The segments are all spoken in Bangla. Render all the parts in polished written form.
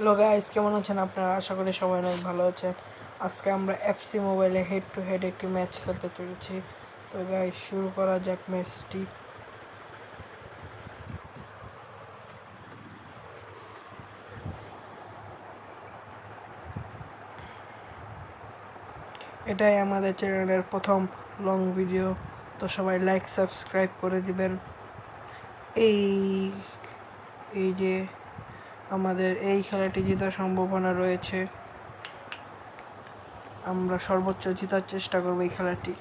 হ্যালো গাইস, কেমন আছেন আপনারা? আশা করি সবাই অনেক ভালো আছেন। আজকে আমরা এফসি মোবাইলে হেড টু হেড একটি ম্যাচ খেলতে চলেছি। তো গাইস, শুরু করা যাক ম্যাচটি। এটাই আমাদের চ্যানেলের প্রথম লং ভিডিও, তো সবাই লাইক সাবস্ক্রাইব করে দিবেন। এই এই যে আমাদের এই খেলাটি জেতার সম্ভাবনা রয়েছে। আমরা সর্বোচ্চ জেতার চেষ্টা করব এই খেলাটি।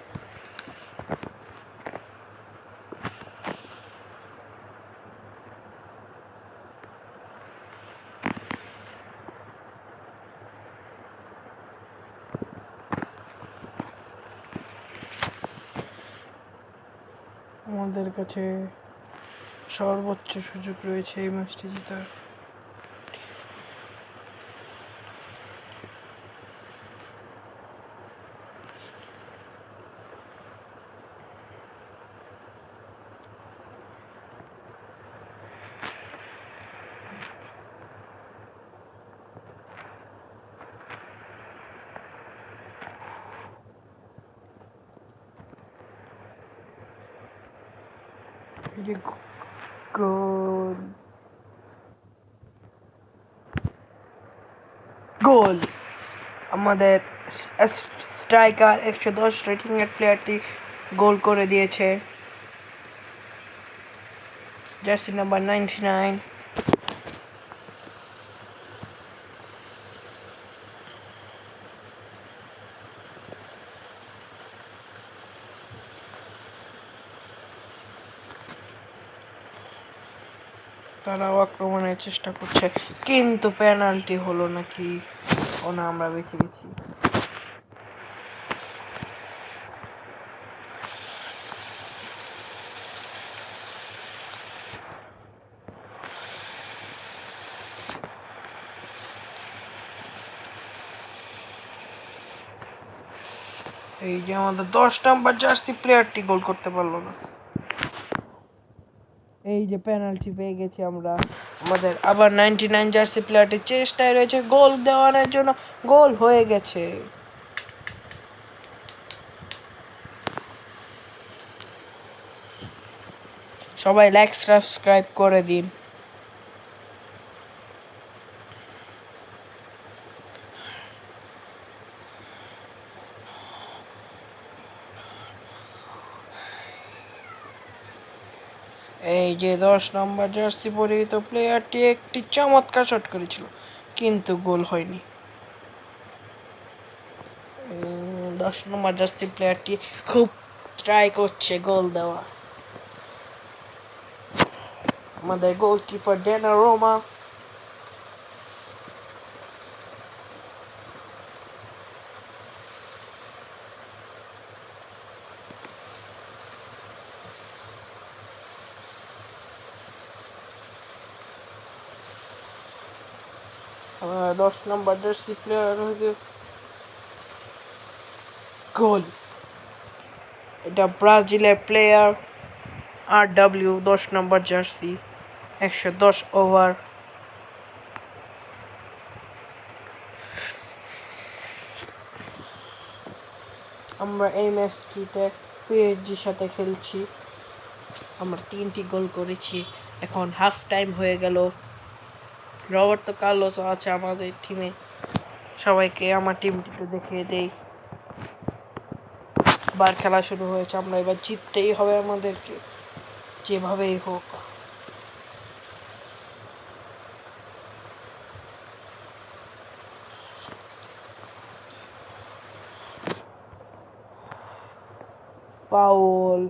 আমাদের কাছে সর্বোচ্চ সুযোগ রয়েছে এই ম্যাচটি জেতার। গোল গোল আমাদের স্ট্রাইকার 110 রেটিং এর প্লেয়ারটি গোল করে দিয়েছে। Jersey number 99। তারাও আক্রমণের চেষ্টা করছে, কিন্তু পেনাল্টি হলো নাকি? ও না, আমরা বেঁচে গেছি। এই যে আমাদের 10 নাম্বার জার্সি প্লেয়ারটি গোল করতে পারলো না। এই যে পেনাল্টি পেয়ে গেছি আমরা। আমাদের আবার 99 জার্সি প্লেয়ারটি চেষ্টায় রয়েছে গোল দেওয়ানোর জন্য। গোল হয়ে গেছে। সবাই লাইক সাবস্ক্রাইব করে দিন। এই যে 10 নম্বর জার্সি পরিহিত প্লেয়ারটি একটি চমৎকার শট করেছিল, কিন্তু গোল হয়নি। 10 নম্বর জার্সি প্লেয়ারটি খুব ট্রাই করছে গোল দেওয়া। আমাদের গোলকিপার ডোনারুমা। আমার 10 নম্বর জার্সি প্লেয়ার হয়েছে গোল। এটা ব্রাজিলের প্লেয়ার RW 10 নম্বর জার্সি, 110 ওভার। আমরা এই ম্যাচটিতে পিএসজির সাথে খেলছি। আমরা 3টি গোল করেছি। এখন হাফ টাইম হয়ে গেল। রবার্তো কার্লোসও আছে আমাদের টিমে। সবাইকে আমার টিমটিতে দেখিয়ে দেই। বার খেলা শুরু হয়েছে। আমরা এবার জিততেই হবে আমাদেরকে, যেভাবেই হোক। ফাউল।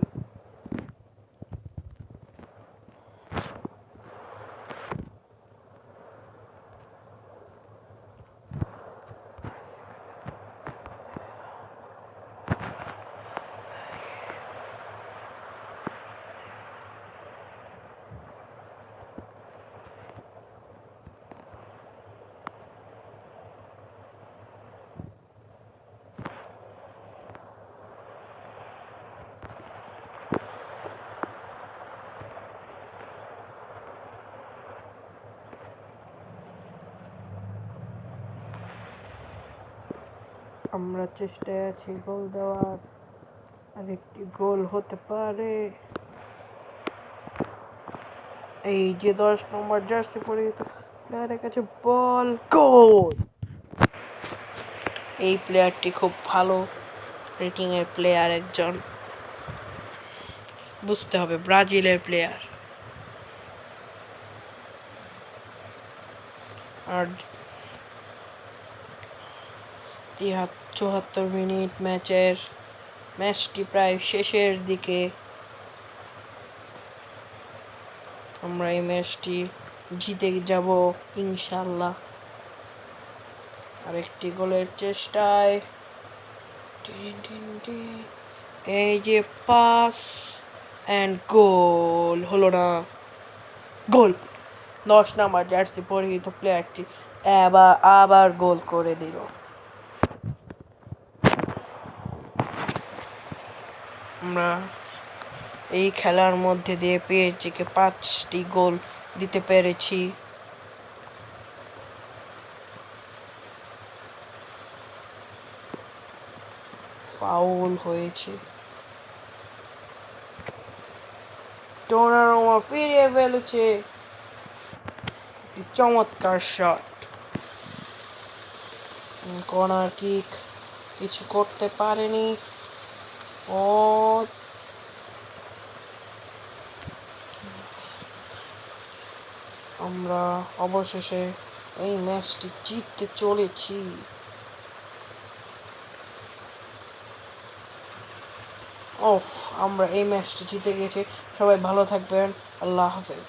আমরা চেষ্টায় আছি গোল দেওয়ার, আরেকটি গোল হতে পারে। এই যে 10 নম্বর জার্সি পরিহিত প্লেয়ারের কাছে বল, গোল। এই প্লেয়ারটি খুব ভালো রেটিং এর প্লেয়ার, একজন, বুঝতে হবে ব্রাজিলের প্লেয়ার। আর 74 মিনিট ম্যাচটি প্রায় শেষের দিকে। আমরা এই ম্যাচটি জিতে যাব ইনশাল্লাহ। আরেকটি গোলের চেষ্টায়, এই যে পাস অ্যান্ড গোল হলো না, গোল। 10 নম্বর জার্সি পরিহিত প্লেয়ারটি আবার গোল করে দিল। আমরা এই খেলার মধ্যে দিয়ে পিএসজিকে 5টি গোল দিতে পেরেছি। ফাউল হয়েছে, ডোনারুমা ফিরিয়ে ফেলেছে চমৎকার শট। কর্নার কিক, কিছু করতে পারেনি। ও আমরা অবশেষে এই ম্যাচটি জিততে চলেছি। আমরা এই ম্যাচটি জিতে গেছি। সবাই ভালো থাকবেন, আল্লাহ হাফেজ।